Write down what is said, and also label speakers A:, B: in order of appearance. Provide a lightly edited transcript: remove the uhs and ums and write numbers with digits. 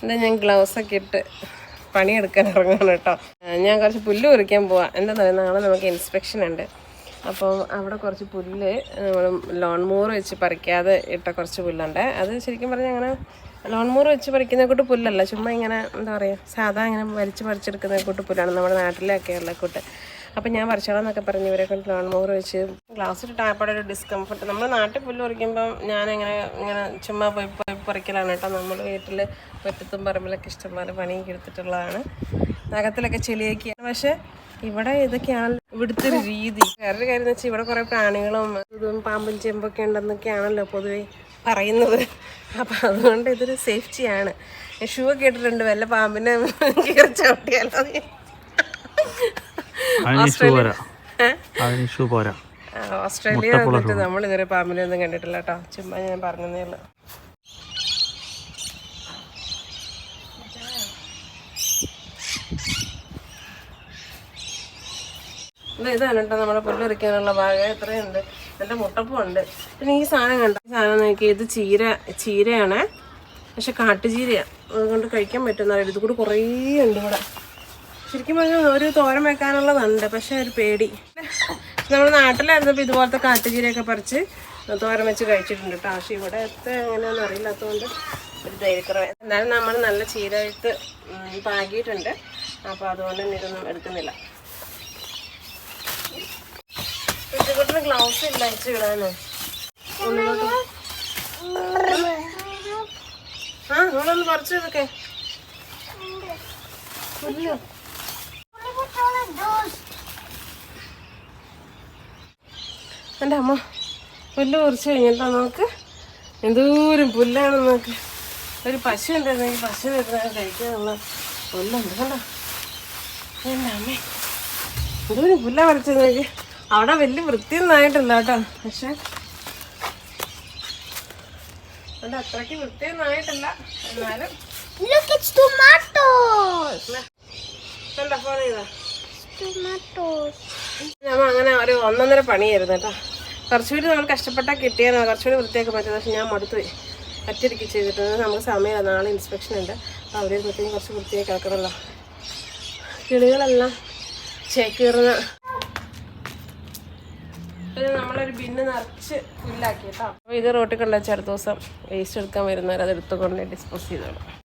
A: എന്താ ഞാൻ ഗ്ലൗസൊക്കെ ഇട്ട് പണിയെടുക്കാൻ ഇറങ്ങണം കേട്ടോ. ഞാൻ കുറച്ച് പുല്ല് പറിക്കാൻ പോവാം. എന്താണെന്ന് പറയുക, നാളെ നമുക്ക് ഇൻസ്പെക്ഷൻ ഉണ്ട്. അപ്പം അവിടെ കുറച്ച് പുല്ല് നമ്മൾ ലോൺ മോർ വെച്ച് പറിക്കാതെ ഇട്ട കുറച്ച് പുല്ലുണ്ട്. അത് ശരിക്കും പറഞ്ഞാൽ അങ്ങനെ ലോൺ മോർ വെച്ച് പറിക്കുന്ന കൂട്ട് പുല്ലല്ല, ചുമ്മാ ഇങ്ങനെ എന്താ പറയുക, സാധാ ഇങ്ങനെ പറിച്ചെടുക്കുന്ന കൂട്ട് പുല്ലാണ് നമ്മുടെ നാട്ടിലൊക്കെ ഉള്ള കൂട്ട്. അപ്പം ഞാൻ പറിച്ചോളാന്നൊക്കെ പറഞ്ഞ് ഇവരെ കൊണ്ട് ലോൺ മോർ വെച്ച് ഗ്ലാസ് ഇട്ട് ടാപ്പയുടെ ഒരു ഡിസ്കംഫർട്ട്. നമ്മൾ നാട്ടിൽ പുല്ല് പറിക്കുമ്പം ഞാനിങ്ങനെ ചുമ്മാ പോയി പറിക്കലാണ് കേട്ടോ. നമ്മൾ വീട്ടിൽ മുറ്റത്തും പറമ്പിലൊക്കെ ഇഷ്ടംപോലെ പണിയൊക്കെ എടുത്തിട്ടുള്ളതാണ്. നഖത്തിലൊക്കെ ചെളിയൊക്കെയാണ്. പക്ഷേ ഇവിടെ ഇതൊക്കെയാണ് ഇവിടുത്തെ ഒരു രീതി. വേറൊരു കാര്യം എന്ന് വെച്ചാൽ ഇവിടെ കുറേ പ്രാണികളും ഇതും പാമ്പും ചെമ്പൊക്കെ ഉണ്ടെന്നൊക്കെയാണല്ലോ പൊതുവെ പറയുന്നത്. അപ്പം അതുകൊണ്ട് ഇതൊരു സേഫ്റ്റിയാണ്. ഷൂ ഒക്കെ ഇട്ടിട്ടുണ്ട്, വല്ല പാമ്പിനെ കയറി ചവിട്ടിയാലോ. ഓസ്ട്രേലിയ വന്നിട്ട് നമ്മൾ ഇതുവരെ പാമ്പിനെ ഒന്നും കണ്ടിട്ടില്ല കേട്ടോ. ചുമ്മാ ഞാൻ പറഞ്ഞതേ ഉള്ളൂ. ഇതാണ് കേട്ടോ നമ്മുടെ പുല്ലറിക്കാനുള്ള ഭാഗം. എത്രയുണ്ട്, നല്ല മുട്ടപ്പുണ്ട്. പിന്നെ ഈ സാധനം കണ്ടോ, ഈ സാധനം നോക്കി, ഇത് ചീരയാണ്, പക്ഷെ കാട്ടുചീരയാണ്. അതുകൊണ്ട് കഴിക്കാൻ പറ്റുന്നറിയില്ല. ഇത് കൂടെ കുറേ ഉണ്ട് ഇവിടെ. ശരിക്കും പറഞ്ഞാൽ ഒരു തോരൻ വെക്കാനുള്ളതുണ്ട്, പക്ഷെ ഒരു പേടി. നമ്മൾ നാട്ടിലായിരുന്നപ്പോൾ ഇതുപോലത്തെ കാട്ടുചീരയൊക്കെ പറിച്ച് തോരൻ വെച്ച് കഴിച്ചിട്ടുണ്ട് കേട്ടോ. പക്ഷെ ഇവിടെ എങ്ങനെയാണെന്ന് അറിയില്ലാത്തതുകൊണ്ട് ഒരു ധൈര്യക്കുറവ്. എന്നാലും നമ്മൾ നല്ല ചീരയിട്ട് പാകിയിട്ടുണ്ട്. അപ്പോൾ അതുകൊണ്ട് ഇതൊന്നും എടുക്കുന്നില്ല. ഇതുകൂട്ടിന് ഗ്ലൗസ് ഇല്ല അയച്ചു വിടാനോ. നമ്മളൊന്ന് പറിച്ചു ഇതൊക്കെ. എൻ്റെ അമ്മ പുല്ല് പറിച്ചു കഴിഞ്ഞിട്ടോ. നോക്ക് എന്തോരം പുല്ലാണെന്ന് നോക്ക്. ഒരു പശു ഉണ്ടായിരുന്നെങ്കിൽ പശു വരുന്ന കഴിക്കാനുള്ള പുല്ലുണ്ട് കണ്ടോ. എൻ്റെ അമ്മേ എന്തോരം പുല്ല പറിച്ചത് നോക്ക്. അവിടെ വലിയ വൃത്തിയൊന്നും ആയിട്ടില്ല കേട്ടോ. പക്ഷെ അവിടെ അത്രയ്ക്ക് വൃത്തിയൊന്നും ആയിട്ടില്ല. എന്നാലും ഞാൻ അങ്ങനെ ഒരു 1.5 പണിയായിരുന്നു കേട്ടോ. കുറച്ചുകൂടി നമ്മൾ കഷ്ടപ്പെട്ടാൽ കിട്ടിയാൽ കുറച്ചുകൂടി വൃത്തിയാക്കാൻ പറ്റും. പക്ഷെ ഞാൻ മടുത്തുപോയി ഒറ്റയ്ക്ക് ചെയ്തിട്ടുണ്ട്. നമുക്ക് സമയമില്ല, നാളെ ഇൻസ്പെക്ഷൻ ഉണ്ട്. അപ്പോൾ അവർ പ്രത്യേകം കുറച്ച് വൃത്തിയാക്കി ആക്കണമല്ലോ. കിളികളെല്ലാം ചേക്കേറുന്ന. പിന്നെ നമ്മളൊരു ബിന്ന് നിറച്ച് പുല്ലാക്കി കേട്ടോ. അപ്പോൾ ഇത് റോട്ടിൽ കൊണ്ടുവച്ച് അടുത്ത ദിവസം വേസ്റ്റ് എടുക്കാൻ വരുന്നവർ അത് എടുത്തുകൊണ്ട് ഡിസ്പോസ് ചെയ്തോളൂ.